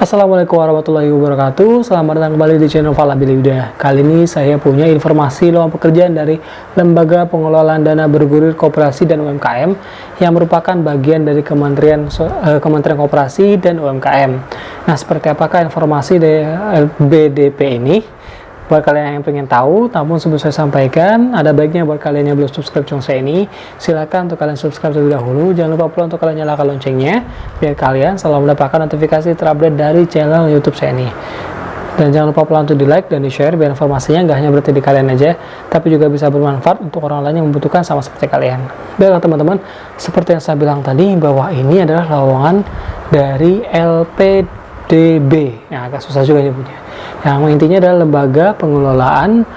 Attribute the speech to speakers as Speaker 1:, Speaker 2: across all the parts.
Speaker 1: Assalamualaikum warahmatullahi wabarakatuh. Selamat datang kembali di channel Falabiliuda. Kali ini saya punya informasi lowongan pekerjaan dari Lembaga Pengelolaan Dana Bergulir Koperasi dan UMKM yang merupakan bagian dari Kementerian Koperasi dan UMKM. Nah, seperti apakah informasi dari LBDP ini? Buat kalian yang pengen tahu, namun sebelum saya sampaikan, ada baiknya buat kalian yang belum subscribe channel saya ini, silakan untuk kalian subscribe terlebih dahulu. Jangan lupa pula untuk kalian nyalakan loncengnya, biar kalian selalu mendapatkan notifikasi terupdate dari channel YouTube saya ini. Dan jangan lupa pula untuk di like dan di share, biar informasinya nggak hanya berarti di kalian aja, tapi juga bisa bermanfaat untuk orang lain yang membutuhkan sama seperti kalian. Baiklah teman-teman, seperti yang saya bilang tadi, bahwa ini adalah lowongan dari LPDB, yang agak susah juga nyebutnya. Yang intinya adalah Lembaga Pengelolaan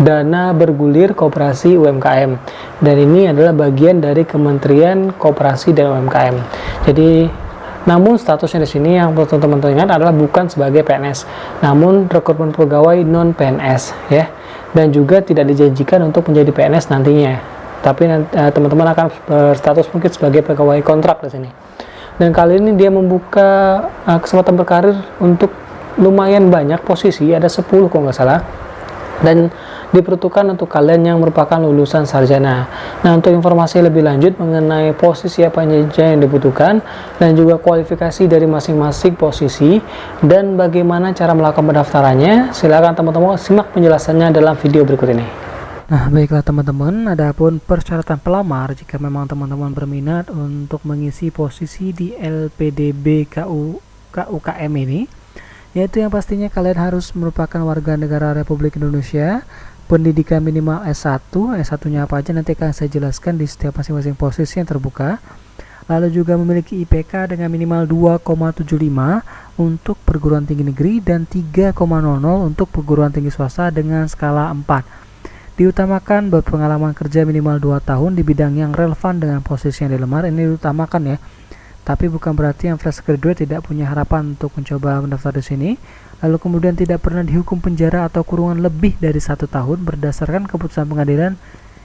Speaker 1: Dana Bergulir Koperasi UMKM, dan ini adalah bagian dari Kementerian Koperasi dan UMKM. Jadi, namun statusnya di sini yang perlu teman-teman ingat adalah bukan sebagai PNS, namun rekrutmen pegawai non PNS, ya, dan juga tidak dijanjikan untuk menjadi PNS nantinya. Tapi teman-teman akan berstatus mungkin sebagai pegawai kontrak di sini. Dan kali ini dia membuka kesempatan berkarir untuk lumayan banyak posisi, ada 10 kalau nggak salah, dan diperuntukkan untuk kalian yang merupakan lulusan sarjana. Nah, untuk informasi lebih lanjut mengenai posisi apa saja yang dibutuhkan dan juga kualifikasi dari masing-masing posisi dan bagaimana cara melakukan pendaftarannya, silakan teman-teman simak penjelasannya dalam video berikut ini. Nah, baiklah teman-teman, adapun persyaratan pelamar jika memang teman-teman berminat untuk mengisi posisi di LPDB KUKM ini, yaitu yang pastinya kalian harus merupakan warga negara Republik Indonesia, pendidikan minimal S1, S1-nya apa aja nanti akan saya jelaskan di setiap masing-masing posisi yang terbuka, lalu juga memiliki IPK dengan minimal 2,75 untuk perguruan tinggi negeri dan 3,00 untuk perguruan tinggi swasta dengan skala 4. Diutamakan berpengalaman kerja minimal 2 tahun di bidang yang relevan dengan posisi yang dilamar. Ini diutamakan ya, tapi bukan berarti yang fresh graduate tidak punya harapan untuk mencoba mendaftar di sini. Lalu kemudian tidak pernah dihukum penjara atau kurungan lebih dari 1 tahun berdasarkan keputusan pengadilan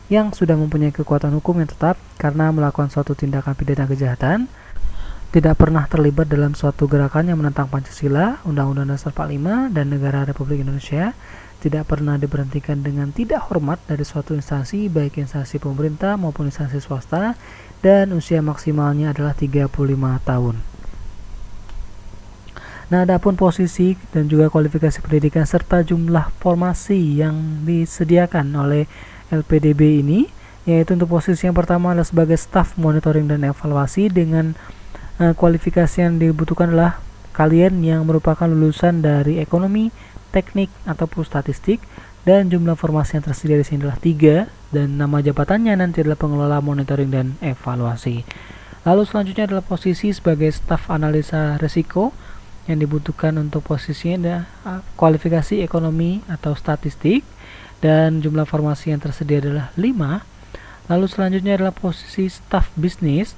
Speaker 1: yang sudah mempunyai kekuatan hukum yang tetap karena melakukan suatu tindakan pidana kejahatan, tidak pernah terlibat dalam suatu gerakan yang menentang Pancasila, Undang-Undang Dasar 45 dan Negara Republik Indonesia, tidak pernah diberhentikan dengan tidak hormat dari suatu instansi, baik instansi pemerintah maupun instansi swasta, dan usia maksimalnya adalah 35 tahun. Nah, adapun posisi dan juga kualifikasi pendidikan serta jumlah formasi yang disediakan oleh LPDB ini, yaitu untuk posisi yang pertama adalah sebagai staf monitoring dan evaluasi dengan kualifikasi yang dibutuhkan adalah kalian yang merupakan lulusan dari ekonomi, teknik ataupun statistik, dan jumlah formasi yang tersedia di sini adalah 3, dan nama jabatannya nanti adalah pengelola monitoring dan evaluasi. Lalu selanjutnya adalah posisi sebagai staf analisa risiko yang dibutuhkan untuk posisinya adalah kualifikasi ekonomi atau statistik, dan jumlah formasi yang tersedia adalah 5. Lalu selanjutnya adalah posisi staf bisnis,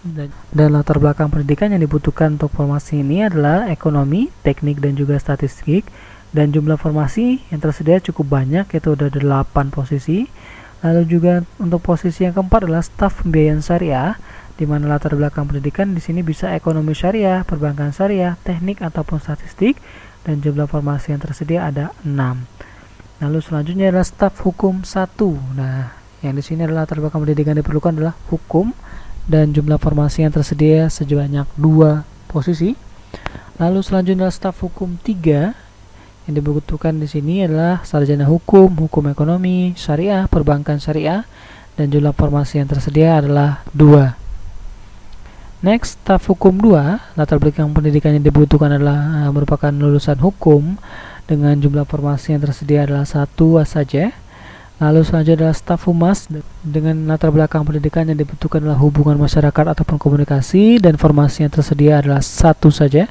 Speaker 1: dan latar belakang pendidikan yang dibutuhkan untuk formasi ini adalah ekonomi, teknik, dan juga statistik, dan jumlah formasi yang tersedia cukup banyak, yaitu ada 8 posisi. Lalu juga untuk posisi yang keempat adalah staf pembiayaan syariah, di mana latar belakang pendidikan di sini bisa ekonomi syariah, perbankan syariah, teknik ataupun statistik, dan jumlah formasi yang tersedia ada 6. Lalu selanjutnya adalah staf hukum 1. Nah, yang di sini adalah latar belakang pendidikan yang diperlukan adalah hukum, dan jumlah formasi yang tersedia sebanyak 2 posisi. Lalu selanjutnya adalah staf hukum 3. Yang dibutuhkan di sini adalah sarjana hukum, hukum ekonomi, syariah, perbankan syariah, dan jumlah formasi yang tersedia adalah 2. Next, staf hukum 2, latar belakang pendidikan yang dibutuhkan adalah merupakan lulusan hukum dengan jumlah formasi yang tersedia adalah 1 saja. Lalu selanjutnya adalah staf humas dengan latar belakang pendidikan yang dibutuhkan adalah hubungan masyarakat ataupun komunikasi, dan formasi yang tersedia adalah 1 saja.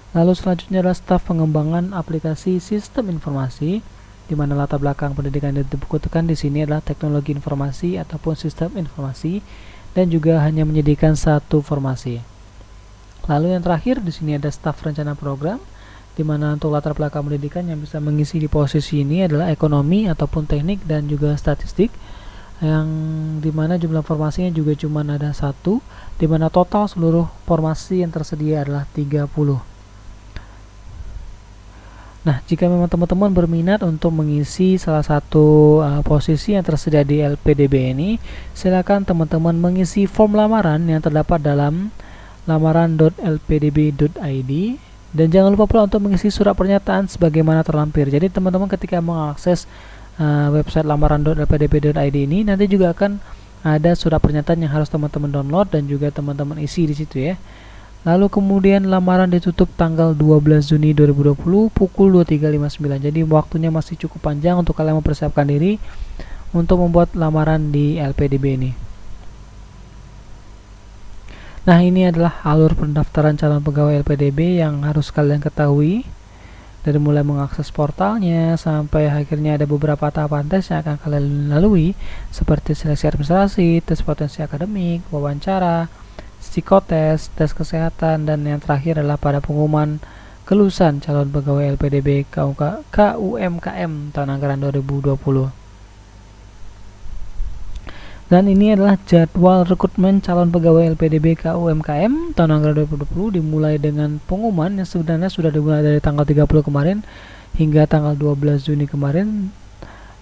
Speaker 1: Lalu selanjutnya adalah staf pengembangan aplikasi sistem informasi, di mana latar belakang pendidikan yang dibutuhkan di sini adalah teknologi informasi ataupun sistem informasi, dan juga hanya menyediakan 1 formasi. Lalu yang terakhir di sini ada staf rencana program, di mana untuk latar belakang pendidikan yang bisa mengisi di posisi ini adalah ekonomi ataupun teknik dan juga statistik. yang dimana jumlah formasinya juga cuma ada 1, dimana total seluruh formasi yang tersedia adalah 30. Nah, jika memang teman-teman berminat untuk mengisi salah satu posisi yang tersedia di LPDB ini, silakan teman-teman mengisi form lamaran yang terdapat dalam lamaran.lpdb.id, dan jangan lupa pula untuk mengisi surat pernyataan sebagaimana terlampir. Jadi teman-teman ketika mengakses website lamaran.lpdb.id ini, nanti juga akan ada surat pernyataan yang harus teman-teman download dan juga teman-teman isi di situ ya. Lalu kemudian lamaran ditutup tanggal 12 Juni 2020 pukul 23.59. Jadi waktunya masih cukup panjang untuk kalian mempersiapkan diri untuk membuat lamaran di LPDB ini. Nah, ini adalah alur pendaftaran calon pegawai LPDB yang harus kalian ketahui. Dari mulai mengakses portalnya sampai akhirnya ada beberapa tahapan tes yang akan kalian lalui, seperti seleksi administrasi, tes potensi akademik, wawancara, psikotes, tes kesehatan, dan yang terakhir adalah pada pengumuman kelulusan calon pegawai LPDB KUMKM tahun anggaran 2020. Dan ini adalah jadwal rekrutmen calon pegawai LPDB KUMKM tahun anggaran 2020, dimulai dengan pengumuman yang sebenarnya sudah dimulai dari tanggal 30 kemarin hingga tanggal 12 Juni kemarin,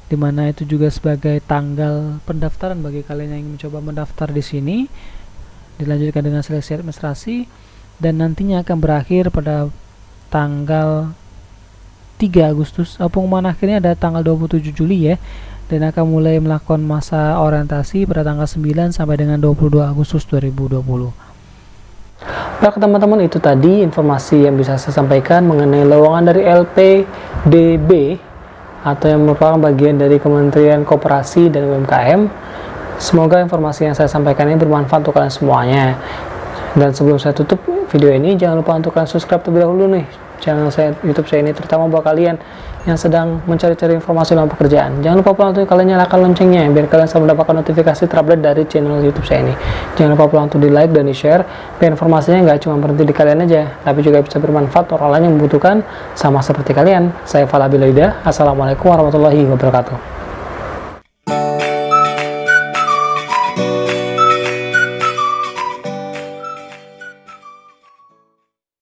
Speaker 1: dimana itu juga sebagai tanggal pendaftaran bagi kalian yang ingin mencoba mendaftar di sini. Dilanjutkan dengan seleksi administrasi dan nantinya akan berakhir pada tanggal 3 Agustus. Pengumuman akhirnya ada tanggal 27 Juli ya, dan akan mulai melakukan masa orientasi pada tanggal 9 sampai dengan 22 Agustus 2020. Baik teman-teman, itu tadi informasi yang bisa saya sampaikan mengenai lowongan dari LPDB atau yang merupakan bagian dari Kementerian Koperasi dan UMKM. Semoga informasi yang saya sampaikan ini bermanfaat untuk kalian semuanya. Dan sebelum saya tutup video ini, jangan lupa untuk kalian subscribe terlebih dahulu nih channel YouTube saya ini, terutama buat kalian yang sedang mencari-cari informasi dalam pekerjaan. Jangan lupa pula untuk kalian nyalakan loncengnya biar kalian selalu mendapatkan notifikasi terupdate dari channel YouTube saya ini. Jangan lupa pula untuk di like dan di share biar informasinya nggak cuma berhenti di kalian aja, tapi juga bisa bermanfaat untuk orang lain yang membutuhkan sama seperti kalian. Saya Fala Bilaida. Assalamualaikum warahmatullahi wabarakatuh.